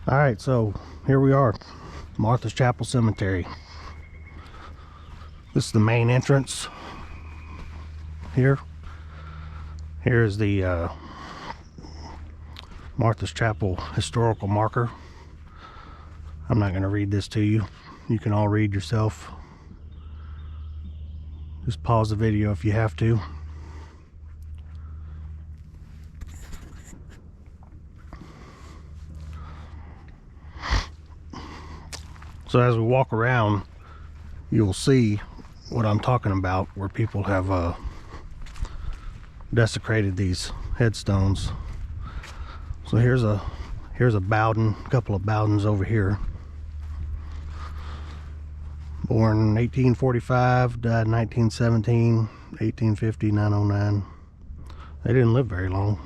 All right, so here we are, Martha's Chapel Cemetery. This is the main entrance here. Here is the Martha's Chapel historical marker. I'm not going to read this to you. You can all read yourself. Just pause the video if you have to. So as we walk around, you'll see what I'm talking about, where people have desecrated these headstones. So here's a Bowden, a couple of Bowdens over here. Born 1845, died 1917, 1850, 909. They didn't live very long.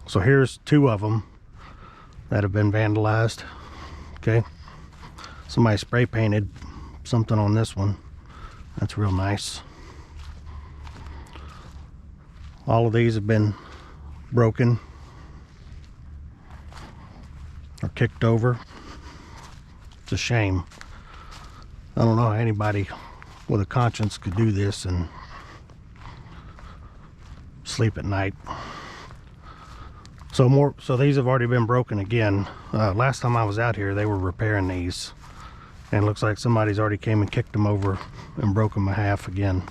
So here's two of them that have been vandalized. Okay, somebody spray painted something on this one. That's real nice. All of these have been broken or kicked over. It's a shame. I don't know how anybody with a conscience could do this and sleep at night. So these have already been broken again. Last time I was out here, they were repairing these, and it looks like somebody's already came and kicked them over and broke them in half again.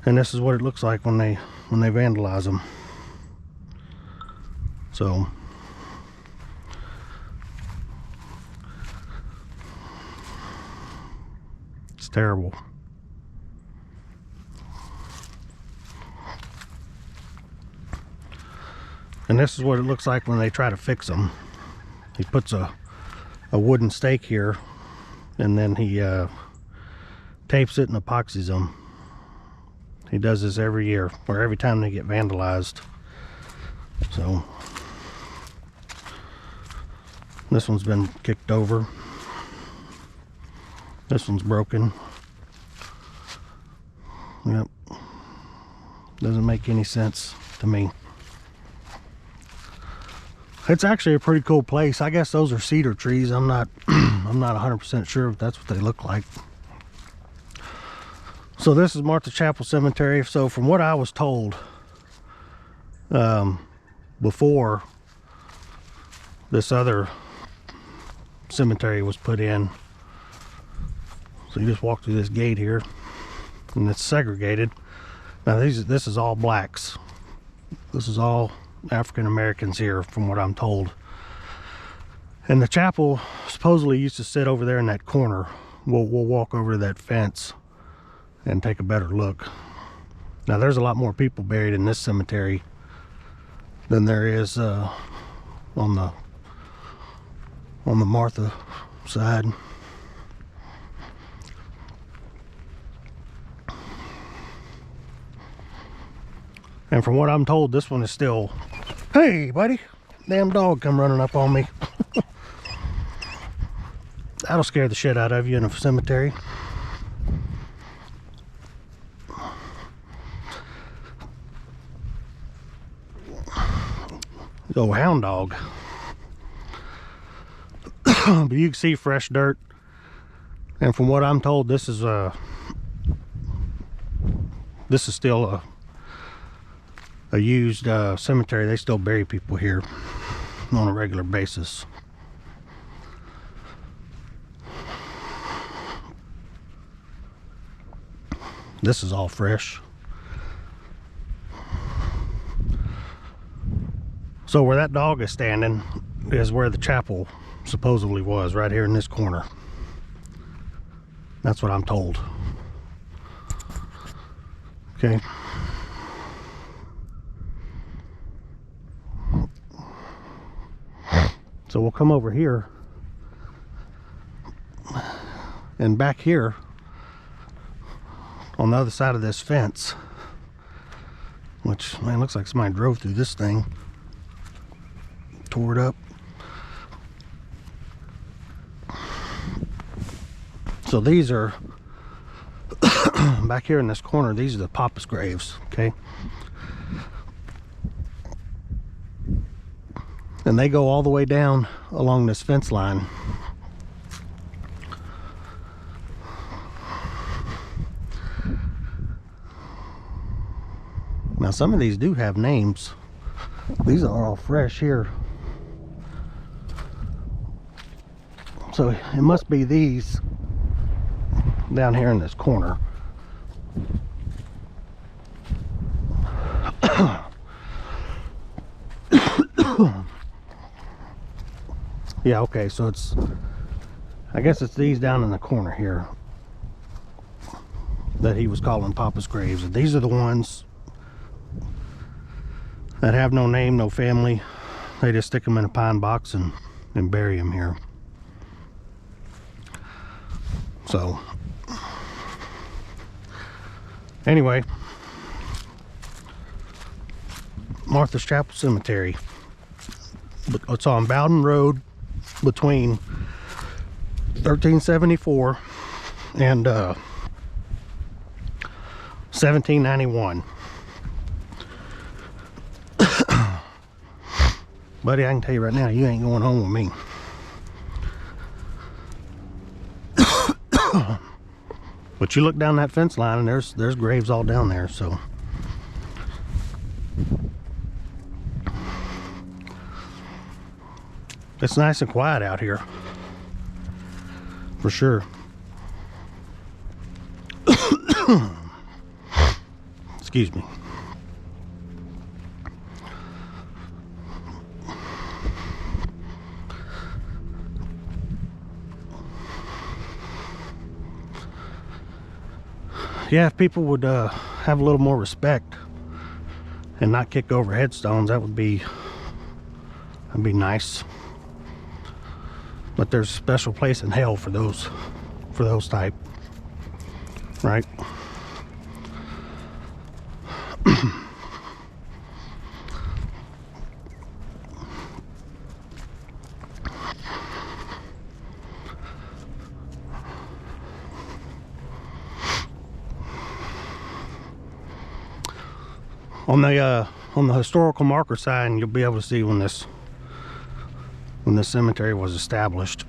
And this is what it looks like when they vandalize them. So it's terrible. And this is what it looks like when they try to fix them. He puts a wooden stake here, and then he tapes it and epoxies them. He does this every year, or every time they get vandalized. So this one's been kicked over. This one's broken. Yep. Doesn't make any sense to me. It's actually a pretty cool place. I guess those are cedar trees. I'm not 100% sure if that's what they look like. So this is Martha's Chapel Cemetery. So from what I was told, before this other cemetery was put in, so you just walk through this gate here, and it's segregated. Now this is all blacks. This is all African Americans here, from what I'm told. And the chapel supposedly used to sit over there in that corner. We'll walk over to that fence and take a better look. Now there's a lot more people buried in this cemetery than there is on the Martha side. And from what I'm told, this one is still... Hey, buddy! Damn dog come running up on me. That'll scare the shit out of you in a cemetery. Oh, hound dog. But you can see fresh dirt. And from what I'm told, this is still a used cemetery. They still bury people here on a regular basis. This is all fresh. So where that dog is standing is where the chapel supposedly was, right here in this corner. That's what I'm told. Okay. So we'll come over here, and back here on the other side of this fence, which, man, looks like somebody drove through this thing, tore it up. So these are back here in this corner. These are the Papa's graves. Okay. And they go all the way down along this fence line. Now some of these do have names. These are all fresh here. So it must be these down here in this corner. Yeah, okay, so it's, I guess it's these down in the corner here that he was calling Papa's graves. And these are the ones that have no name, no family. They just stick them in a pine box and bury them here. So, anyway, Martha's Chapel Cemetery. It's on Bowden Road between 1374 and 1791. Buddy, I can tell you right now, you ain't going home with me. But you look down that fence line and there's graves all down there, so. It's nice and quiet out here, for sure. Excuse me. Yeah, if people would have a little more respect and not kick over headstones, that'd be nice. But there's a special place in hell for those type, right? On the historical marker sign, you'll be able to see when this cemetery was established.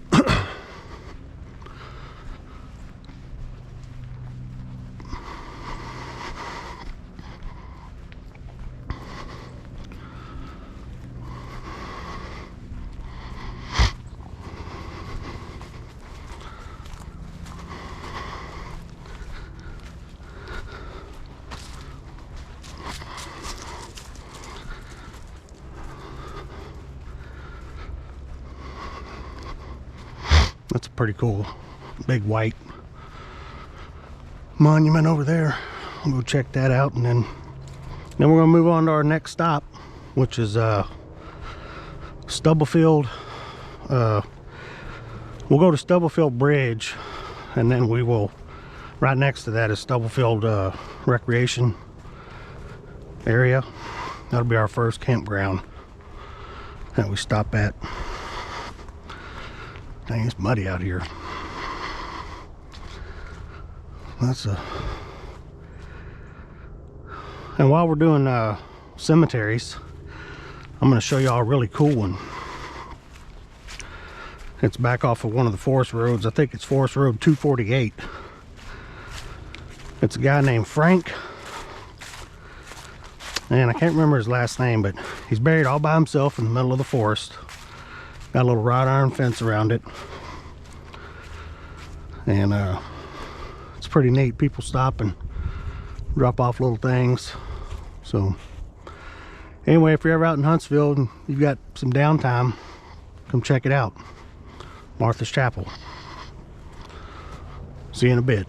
That's a pretty cool big white monument over there. We'll go check that out, and then we're gonna move on to our next stop, which is Stubblefield. We'll go to Stubblefield Bridge, and then we will, right next to that is Stubblefield Recreation area. That'll be our first campground that we stop at. Dang, it's muddy out here. And while we're doing cemeteries, I'm going to show y'all a really cool one. It's back off of one of the forest roads. I think it's Forest Road 248. It's a guy named Frank, and I can't remember his last name, but he's buried all by himself in the middle of the forest. Got a little wrought iron fence around it, and it's pretty neat. People stop and drop off little things. So anyway, if you're ever out in Huntsville and you've got some downtime, come check it out. Martha's Chapel. See you in a bit.